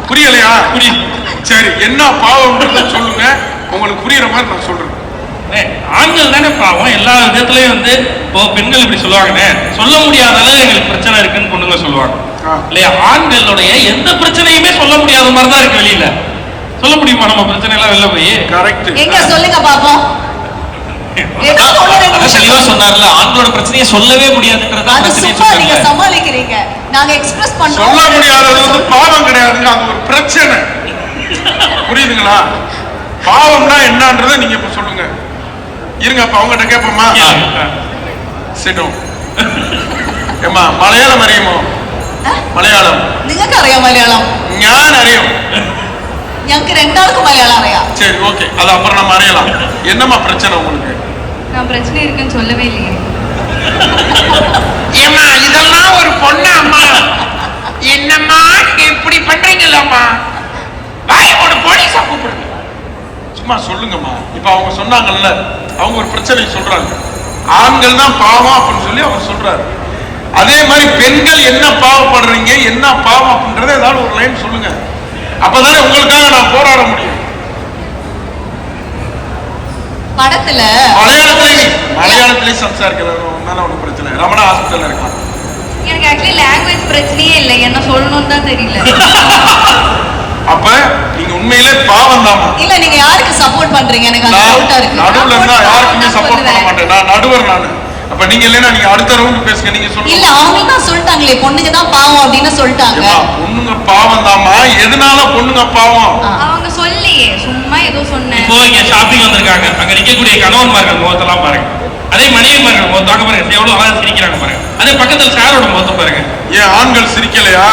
புரியலையா? சரி, என்ன பாவம்ன்றத சொல்லுங்க, உங்களுக்கு புரியுற மாதிரி நான் சொல்றேன். ஆண்கள் தானே பாவம் எல்லா விதத்துலயும் வந்து இப்போ பெண்கள் இப்படி சொல்லுவாங்கண்ணே, சொல்ல முடியாத அளவு எங்களுக்கு பிரச்சனை இருக்குன்னு பொண்ணுங்க சொல்லுவாங்க இல்லையா? ஆண்களுடைய எந்த பிரச்சனையுமே சொல்ல முடியாத மாதிரி தான் இருக்கு வெளியில. சொல்ல முடியுமா நம்ம பிரச்சனை எல்லாம் வெளில போய்? கரெக்ட். எங்க சொல்லுங்க பாப்போம். தெளிவா சொன்னார்ல, ஆண்களோட பிரச்சனையை சொல்லவே முடியாதுன்றத நீங்க சமாளிக்கிறீங்க. நாங்க எக்ஸ்பிரஸ் பண்றோம். சொல்ல முடியாதது வந்து பாவம் கிடையாதுங்க, அது ஒரு பிரச்சனை. புரியுதுங்களா? பாவம்னா என்னன்றதை நீங்க இப்ப சொல்லுங்க. இருங்க, அப்ப அவங்ககிட்ட கேட்போமா? சிடம் ஏமா மலையாளம் அறியுமோ? மலையாளம் നിങ്ങൾക്ക് അറിയാം മലയാളം? ഞാൻ അറിയും. ഞങ്ങൾക്ക് രണ്ടാൾക്കും മലയാളം അറിയാം. சரி, ஓகே, அது அப்புறம் நம்ம அறியலாம். என்னம்மா பிரச்சனை உங்களுக்கு? நான் பிரச்சனை இருக்குன்னு சொல்லவே இல்லையே. ஏமா இதெல்லாம் ஒரு பொண்ணு அம்மா, என்னம்மா இப்படி பண்றீங்களம்மா? வாயோட போலீஸா கூப்பிடுங்க. சும்மா சொல்லுங்கம்மா. இப்ப அவங்க சொன்னாங்கல்ல, அவங்க ஒரு பிரச்சனை சொல்றாங்க, ஆண்கள் தான் பாவம் அப்படின்னு சொல்லி அவர் சொல்றாரு. அதே மாதிரி பெண்கள் என்ன பாவப்படுறீங்க, என்ன பாவம் அப்படின்றத ஏதாவது ஒரு லைன் சொல்லுங்க. அப்பதானே உங்களுக்காக நான் போராட முடியும். படத்துல மலையாளத்திலே சம்சாரிக்கிறது ஒன்றும் பிரச்சனை. ரமணா ஹாஸ்பிட்டல் இருக்கான். எனக்கு ஆக்சுவலி லாங்குவேஜ் பிரச்சனையே இல்லை, என்ன சொல்லணும்னு தான் தெரியல. அப்ப நீங்க உண்மையிலே பாவம் தான். இல்ல, நீங்க யாருக்கு சப்போர்ட் பண்றீங்க? எனக்கு அது டவுட்டா இருக்கு. நடுவுல இருந்தா யாருக்குமே சப்போர்ட் பண்ண மாட்டேன், நான் நடுவர் நானு. அப்ப நீங்க இல்லைன்னா நீங்க அடுத்த ரவுண்ட் பேசுங்க, நீங்க சொல்லுங்க. இல்ல, அவங்க தான் சொல்லிட்டாங்களே பொண்ணுங்க தான் பாவம் அப்படின்னு சொல்லிட்டாங்க. பொண்ணுங்க பாவம் தாமா. எதனால பொண்ணுங்க பாவம்? அவங்க சொல்லியே, சும்மா ஏதோ சொன்னேன். இப்போ இங்க ஷாப்பிங் வந்திருக்காங்க, அங்க நிக்கக்கூடிய கணவன்மார்கள் முகத்தெல்லாம் பாருங்க, அதே மனைவிமார்கள் முகத்தாக பாருங்க, எவ்வளவு அழகா சிரிக்கிறாங்க பாருங்க. அதே பக்கத்துல சாரோட முகத்தை பாருங்க. ஏன் ஆண்கள் சிரிக்கலையா?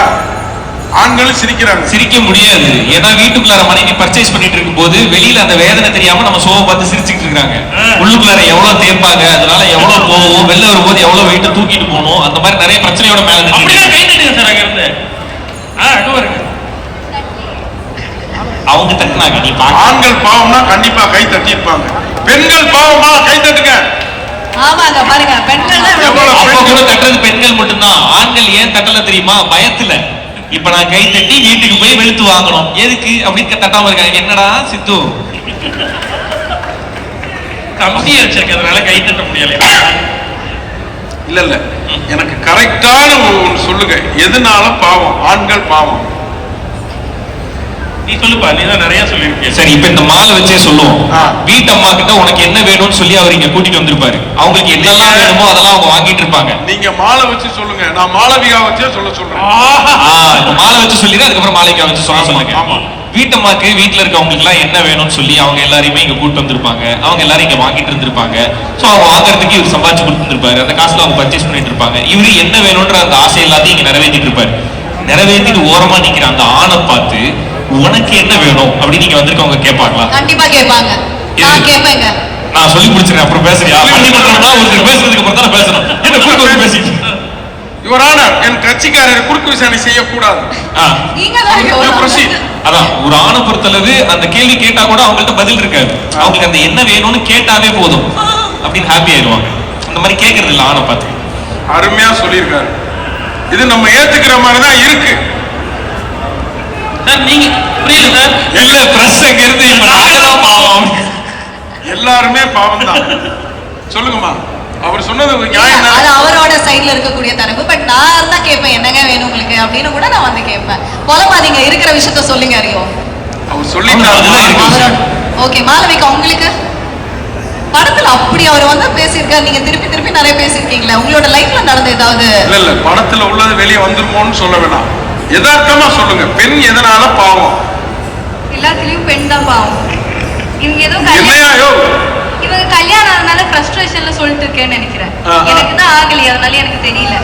ஆண்களும் சிரிக்கிறாங்க. சிரிக்க முடியாது, ஏன்னா வீட்டுக்குள்ளார மனைவி பர்ச்சேஸ் பண்ணிட்டு இருக்கும் போது வெளியில அந்த வேதனை தெரியாம நம்ம சோவை பார்த்து சிரிச்சுட்டு இருக்காங்க. உள்ளுக்குள்ளார எவ்வளவு தேய்ப்பாங்க, அதனால எவ்வளவு போகும், வெளில வரும்போது எவ்வளவு வெயிட்ட தூக்கிட்டு போகணும், அந்த மாதிரி நிறைய பிரச்சனையோட மேல அப்படியே கை தட்டுங்க சார். அங்க இருந்து அங்க வருங்க. அவங்க தட்டினாங்க, நீ ஆண்கள் பாவம்னா கண்டிப்பா கை தட்டி இருப்பாங்க. பெண்கள் பாவமா? கை தட்டுங்க. ஆமாங்க, பாருங்க, பெண்கள் அப்ப கூட தட்டுறது பெண்கள் மட்டும்தான். ஆண்கள் ஏன் தட்டல தெரியுமா? பயத்துல. இப்ப நான் கை தட்டி வீட்டுக்கு போய் வெளுத்து வாங்கணும், எதுக்கு அப்படின்னு தட்டாம இருக்காங்க. என்னடா சித்து, கம்மியா வச்சிருக்கிறதுனால கை தட்ட முடியல. இல்ல இல்ல, எனக்கு கரெக்டான ஒன்று சொல்லுங்க, எதனால பாவம்? ஆண்கள் பாவம் நீ சொல்லுப்பா, நீ தான் நிறைய சொல்லிருக்கீங்க. சரி, இப்ப இந்த மாலை வச்சே சொல்லுவோம். வீட்டம்மா கிட்ட உனக்கு என்ன வேணும்னு சொல்லி அவர் இங்க கூட்டிட்டு வந்திருப்பாரு. அவங்களுக்கு என்னெல்லாம் வேணுமோ அதெல்லாம் அவங்க வாங்கிட்டு இருப்பாங்க. நீங்க மாலை வச்சு சொல்லுங்க, நான் மாளவிகா வச்சே சொல்றேன். மாலை வச்சு சொல்லிடு, அதுக்கப்புறம் மாலைக்கா வச்சு சொல்லுங்க. வீட்டம்மாக்கு வீட்டுல இருக்கவங்களுக்கு எல்லாம் என்ன வேணும்னு சொல்லி அவங்க எல்லாரையுமே இங்க கூட்டு வந்திருப்பாங்க. அவங்க எல்லாரும் இங்க வாங்கிட்டு இருந்திருப்பாங்க. சோ அவங்க வாங்குறதுக்கு இவர் சம்பாதிச்சு கொடுத்துருப்பாரு. அந்த காசுல அவங்க பர்ச்சேஸ் பண்ணிட்டு இருப்பாங்க. இவரு என்ன வேணும்ன்ற அந்த ஆசை எல்லாத்தையும் இங்க நிறைவேற்றிட்டு இருப்பாரு. நிறைவேற்றிட்டு ஓரமா நிக்கிற அந்த ஆணை பார்த்து உனக்கு என்ன வேணும் அப்படின்னு நீங்க வந்திருக்கவங்க கேட்பாங்களா? கண்டிப்பா கேட்பாங்க. நான் கேட்பேங்க. நான் சொல்லி முடிச்சிருக்கேன், அப்புறம் பேசுறியா? பள்ளிக்கூடம்னா ஒருத்தர் பேசுறதுக்கு அப்புறம் தான் பேசணும். என்ன குறுக்க வந்து பேசிட்டு இவரான என் கட்சிக்காரர் குறுக்கு விசாரணை செய்யக்கூடாது. அதான் ஒரு ஆணை பொறுத்தளவு அந்த கேள்வி கேட்டா கூட அவங்கள்ட்ட பதில் இருக்காது. அவங்களுக்கு அந்த என்ன வேணும்னு கேட்டாவே போதும் அப்படின்னு ஹாப்பி ஆயிடுவாங்க. அந்த மாதிரி கேட்கறது இல்லை ஆணை பார்த்து. அருமையா சொல்லியிருக்காரு. இது நம்ம ஏத்துக்கிற மாதிரி தான் இருக்கு. நீங்க புரியுது சார்? இல்ல பிரஸ் அங்க இருந்து இப்ப நாங்க தான் பாவம். எல்லாருமே பாவம் தான். சொல்லுங்கம்மா, அவர் சொன்னது நியாயம் தான். அது அவரோட சைடுல இருக்கக்கூடிய தரப்பு. பட் நான் இருந்தா கேட்பேன், என்னங்க வேணும் உங்களுக்கு அப்படின்னு கூட நான் வந்து கேட்பேன். போலமாதீங்க, இருக்கிற விஷயத்த சொல்லுங்க. அறியோ அவர் சொல்லிட்டாரு. அவரோட ஓகே. மாளவிகா, உங்களுக்கு படத்துல அப்படி அவர் வந்து பேசியிருக்காரு, நீங்க திருப்பி திருப்பி நிறைய பேசியிருக்கீங்களா? உங்களோட லைஃப்ல நடந்த ஏதாவது? இல்ல இல்ல, படத்துல உள்ளது வெளியே வந்துருமோன்னு சொல்ல வேணாம், யதார்த்தமா சொல்லுங்க. பெண் எதனால பாவம்? எல்லாத்துலயும் பெண் தான் பாவம். இவங்க ஏதோ இவங்க கல்யாணம் ஆனதுனால ஃப்ரஸ்ட்ரேஷன்ல சொல்லிட்டு இருக்கேன்னு நினைக்கிறேன். எனக்கு தான் ஆகலையே, அதனால எனக்கு தெரியல.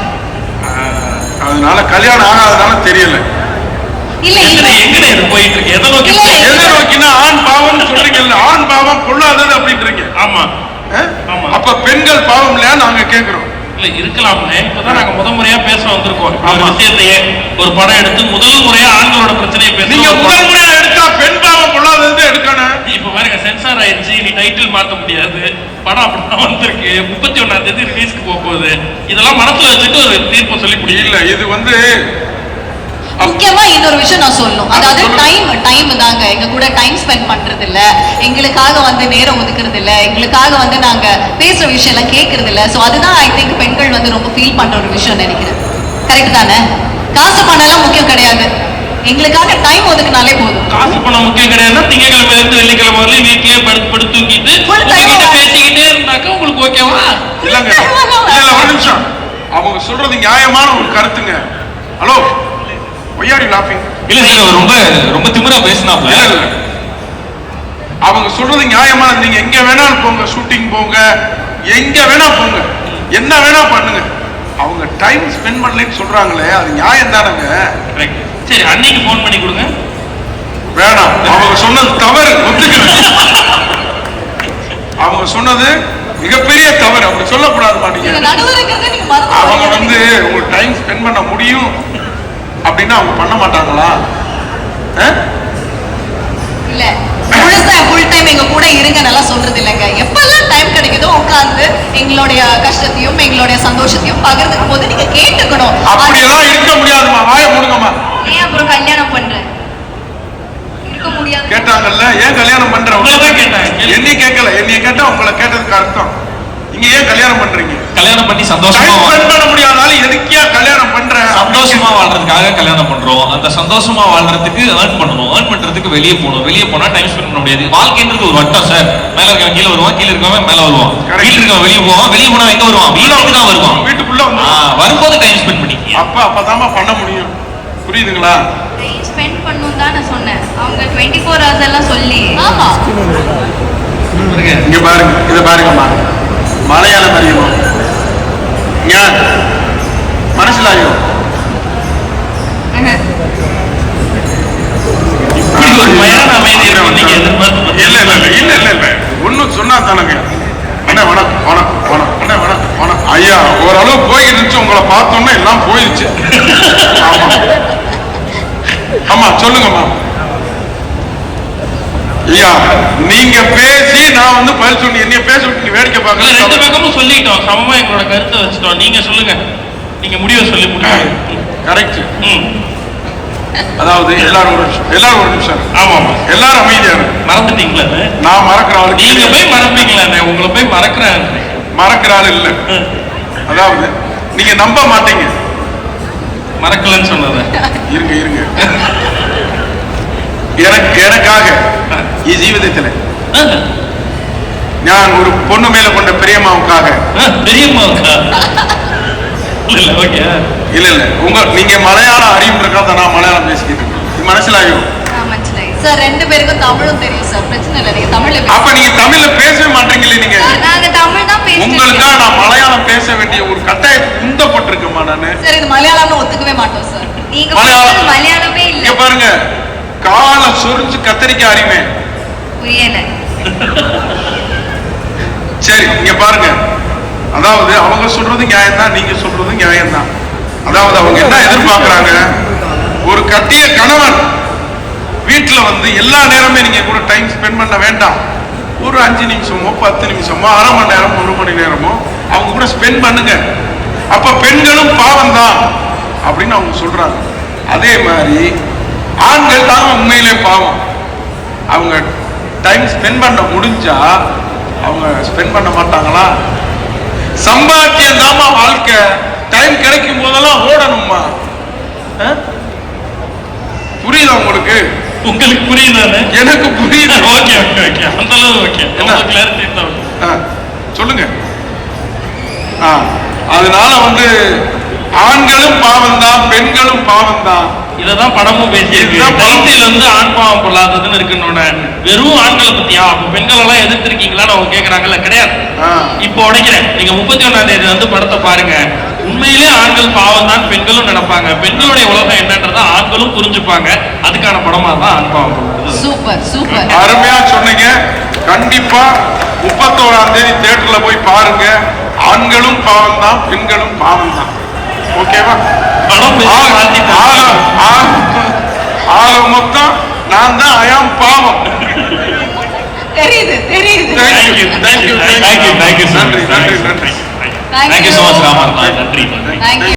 அதனால கல்யாணம் ஆகாதனால தெரியல. இல்ல இல்ல, எங்க போயிட்டு இருக்கு? எதை நோக்கி? எதை நோக்கினா ஆண் பாவம்னு சொல்றீங்கல்ல, ஆண் பாவம் கொள்ளாதது அப்படின்றீங்க. ஆமா ஆமா. அப்ப பெண்கள் பாவம் இல்லையா நாங்க கேட்கிறோம். இல்ல இருக்கலாம்னு இப்பதான் நாங்க முதல் முறையா பேச வந்திருக்கோம். விஷயத்தையே ஒரு படம் எடுத்து முதல் முறையா ஆண்களோட பிரச்சனையை பேச. நீங்க முதல் முறையா எடுத்தா பெண் பாவம் கொள்ளாதது எடுக்கணும். இப்ப பாருங்க, சென்சார் ஆயிடுச்சு, நீ டைட்டில் மாத்த முடியாது. படம் அப்படிதான் வந்திருக்கு. 31ஆம் தேதி ரிலீஸ்க்கு போகுது. இதெல்லாம் மனசுல வச்சுட்டு ஒரு தீர்ப்பு சொல்லி முடியும். இல்ல, இது வந்து முக்கியமா இன்னொரு விஷயம் நான் சொல்லணும். அதாவது டைம் தாங்க. எங்க கூட டைம் ஸ்பெண்ட் பண்றது இல்ல, எங்களுக்காக வந்து நேரம் ஒதுக்குறது இல்ல, எங்களுக்காக வந்து நாங்க பேசுற விஷயம் எல்லாம் கேட்கறது இல்ல. சோ அதுதான் ஐ திங்க் பெண்கள் வந்து ரொம்ப ஃபீல் பண்ற ஒரு விஷயம் நினைக்கிறேன். கரெக்ட் தானே? காசு பணம் எல்லாம் முக்கியம் கிடையாது, எங்களுக்காக டைம் ஒதுக்குனாலே போதும். காசு பணம் முக்கியம் கிடையாதுன்னா திங்கக்கிழமை இருந்து வெள்ளிக்கிழமை வரலையும் வீட்லயே படுத்து தூக்கிட்டு உங்ககிட்ட பேசிக்கிட்டே இருந்தாக்க உங்களுக்கு ஓகேவா? இல்லங்க இல்ல ஒரு நிமிஷம், அவங்க சொல்றது நியாயமான ஒரு கருத்துங்க. Hello, why are you laughing? இல்ல சார், ரொம்ப ரொம்ப திமிரா பேசினாப்ல. இல்ல அவங்க சொல்றது நியாயமானது. நீங்க எங்க வேணாலும் போங்க, ஷூட்டிங் போங்க, எங்க வேணா போங்க, என்ன வேணா பண்ணுங்க, அவங்க டைம் ஸ்பெண்ட் பண்ணலன்னு சொல்றாங்களே, அது நியாயம் தானங்க. சரி, அன்னைக்கு போன் பண்ணி கொடுங்க. வேணாம், அவங்க சொன்னது தவறு, ஒத்துக்கிறது. அவங்க சொன்னது மிகப்பெரிய தவறு, அப்படி சொல்லக்கூடாது மாட்டீங்க. அவங்க வந்து உங்களுக்கு டைம் ஸ்பெண்ட் பண்ண முடியும் அப்படின்னா அவங்க பண்ண மாட்டாங்களா? இல்ல ஃபுல் டைம் எங்க கூட இருங்க நல்லா சொல்றது இல்லைங்க. எப்பெல்லாம் டைம் கிடைக்குதோ உட்கார்ந்து எங்களுடைய கஷ்டத்தையும் எங்களுடைய சந்தோஷத்தையும் பகிர்ந்துக்கும் போது நீங்க கேட்டுக்கணும். அப்படியெல்லாம் இருக்க முடியாதுமா, வாய மூடுங்கம்மா. ஏன் அப்புறம் கல்யாணம் பண்றேன்? இருக்க முடியாது கேட்டாங்கல்ல, ஏன் கல்யாணம் பண்ற? உங்களதான் கேட்டாங்க. என்னைய கேட்கல, என்னைய கேட்டா உங்களை கேட்டதுக்கு அர்த்தம். நீங்க ஏன் கல்யாணம் பண்றீங்க? கல்யாணம் பண்ணி சந்தோஷமா டைம் ஸ்பெண்ட் பண்ண முடியாதாலும் எதுக்கியா கல்யாணம் பண்ற? சந்தோஷமா வாழ்றதுக்காக கல்யாணம் பண்றோம். அந்த சந்தோஷமா வாழ்றதுக்கு ஏர்ன் பண்ணணும். ஏர்ன் பண்றதுக்கு வெளியே போகணும். வெளியே போனா டைம் ஸ்பெண்ட் பண்ண முடியாது. வாழ்க்கைன்றது ஒரு வட்டம் சார். மேல இருக்கவன் கீழே வருவான், கீழே இருக்கவன் மேல வருவான், வீட்டுல இருக்கவன் வெளியே போவான், வெளியே போனா எங்க வருவான்? வீட்டுக்கு தான் வருவான். வீட்டுக்குள்ள வந்து வரும்போது டைம் ஸ்பெண்ட் பண்ணி அப்பதாமா பண்ண முடியும். புரியுதுங்களா? டைம் ஸ்பெண்ட் பண்ணணும் தான் நான் சொன்னேன். அவங்க 24 hours எல்லாம் சொல்லி. ஆமா, இங்க பாருங்க, இத பாருங்கம்மா, மலையாளம் அறியணும், மனசிலாயும் ஒன்னும் சொன்னா தானங்க. அண்ணா வணக்கம், வணக்கம், வணக்கம், அண்ணா வணக்கம், வணக்கம். ஐயா ஓரளவு போய்கிட்டு இருந்துச்சு, உங்களை பார்த்தோம்னா எல்லாம் போயிடுச்சு. ஆமா ஆமா, சொல்லுங்கம்மா. ஐயா நீங்க பேசி நான் வந்து பதில் சொன்னி என்னைய பேச விட்டு வேடிக்கை பார்க்கல. ரெண்டு பக்கமும் சொல்லிட்டோம், சமமா எங்களோட கருத்தை வச்சுட்டோம். நீங்க சொல்லுங்க, நீங்க முடிவை சொல்லி முடியுங்க. கரெக்ட். அதாவது எல்லாரும் ஒரு நிமிஷம். ஆமா ஆமா, எல்லாரும் அமைதியா மறந்துட்டீங்களா? நான் மறக்கிற ஆளு. நீங்க போய் மறப்பீங்களா? உங்களை போய் மறக்கிறேன். மறக்கிற ஆள் இல்ல. அதாவது நீங்க நம்ப மாட்டீங்க. மறக்கலன்னு சொன்னத இருங்க இருங்க. எனக்காக ഈ ജീവിതത്തില് ഞാൻ ഒരു പൊണ്ണു മേലെ കൊണ്ട பெரியம்மாவுக்காக. பெரியம்மாவுக்கா? இல்ல இல்ல, நீங்க மலையாளம் அறியுன்றதுக்காக நான் மலையாளம் பேசிக்கிட்டு இருக்கேன். மனசிலாயும் சார் ரெண்டு பேருக்கும் தமிழும் தெரியும் சார், பிரச்சனை இல்லை. நீங்க தமிழ்ல அப்ப நீங்க தமிழ்ல பேசவே மாட்டீங்களே. நீங்க நாங்க தமிழ் தான் பேசுறோம். உங்களுக்காக நான் மலையாளம் பேச வேண்டிய ஒரு கட்டாயத்துக்கு உந்தப்பட்டிருக்கேம்மா நானு. சார் இது மலையாளம்னு ஒத்துக்கவே மாட்டோம் சார். நீங்க மலையாளமே இல்ல. இங்க பாருங்க, காலை சொரிஞ்சு கத்தரிக்காய் அறிமே புரியல. சரி இங்க பாருங்க, அதாவது அவங்க சொல்றது நியாயம் தான், நீங்க சொல்றது நியாயம் தான். அதாவது அவங்க என்ன எதிர்பார்க்கறாங்க, ஒரு கட்டிய கணவன் வீட்டுல வந்து எல்லா நேரமே நீங்க கூட டைம் ஸ்பெண்ட் பண்ண வேண்டாம். ஒரு 5 நிமிஷமோ 10 நிமிஷமோ அரை மணி நேரமோ 1 மணி நேரமோ அவங்க கூட ஸ்பெண்ட் பண்ணுங்க. அப்ப பெண்களும் பாவம் தான் அப்படின்னு அவங்க சொல்றாங்க. அதே மாதிரி ஆண்கள் தான் உண்மையிலே பாவம். அவங்க டைம் ஸ்பெண்ட் பண்ண முடிஞ்சா அவங்க ஸ்பெண்ட் பண்ண மாட்டாங்களா? சம்பாத்தியம் தாமா வாழ்க்கை. டைம் கிடைக்கும் போதெல்லாம் ஓடணுமா? புரியுதா உங்களுக்கு? உங்களுக்கு புரியுதானே? எனக்கு புரியுது. ஓகே ஓகே ஓகே, அந்த அளவு ஓகே. என்ன கிளாரிட்டி சொல்லுங்க. அதனால வந்து ஆண்களும் பாவம் தான், பெண்களும் பாவம் தான். இததான் படமும் பேசியிருக்கு. டைட்டில் வந்து ஆண் பாவம் பொல்லாததுன்னு இருக்குன்னு வெறும் ஆண்களை பத்தியா? அப்ப பெண்கள் எல்லாம் எதிர்த்திருக்கீங்களான்னு அவங்க கேக்குறாங்கல்ல. கிடையாது. இப்போ உடைக்கிறேன், நீங்க 31ஆம் தேதி வந்து படத்தை பாருங்க. உண்மையிலே ஆண்கள் பாவம் தான் பெண்களும் நினைப்பாங்க. பெண்களுடைய உலகம் என்னன்றதை ஆண்களும் புரிஞ்சுப்பாங்க. அதுக்கான படமா தான் ஆண் பாவம் பொல்லாதது. சூப்பர் சூப்பர், அருமையா சொன்னீங்க. கண்டிப்பா 31ஆம் தேதி தியேட்டர்ல போய் பாருங்க. ஆண்களும் பாவம் தான், பெண்களும் பாவம் தான். ஓகேவா? ஆக மொத்தம் நான் தான் அயாம் பாவம். தெரியுது தெரியுது. Thank you thank you thank you. நன்றி நன்றி நன்றி. Thank you so much Raman. நன்றி. தேங்க்யூ.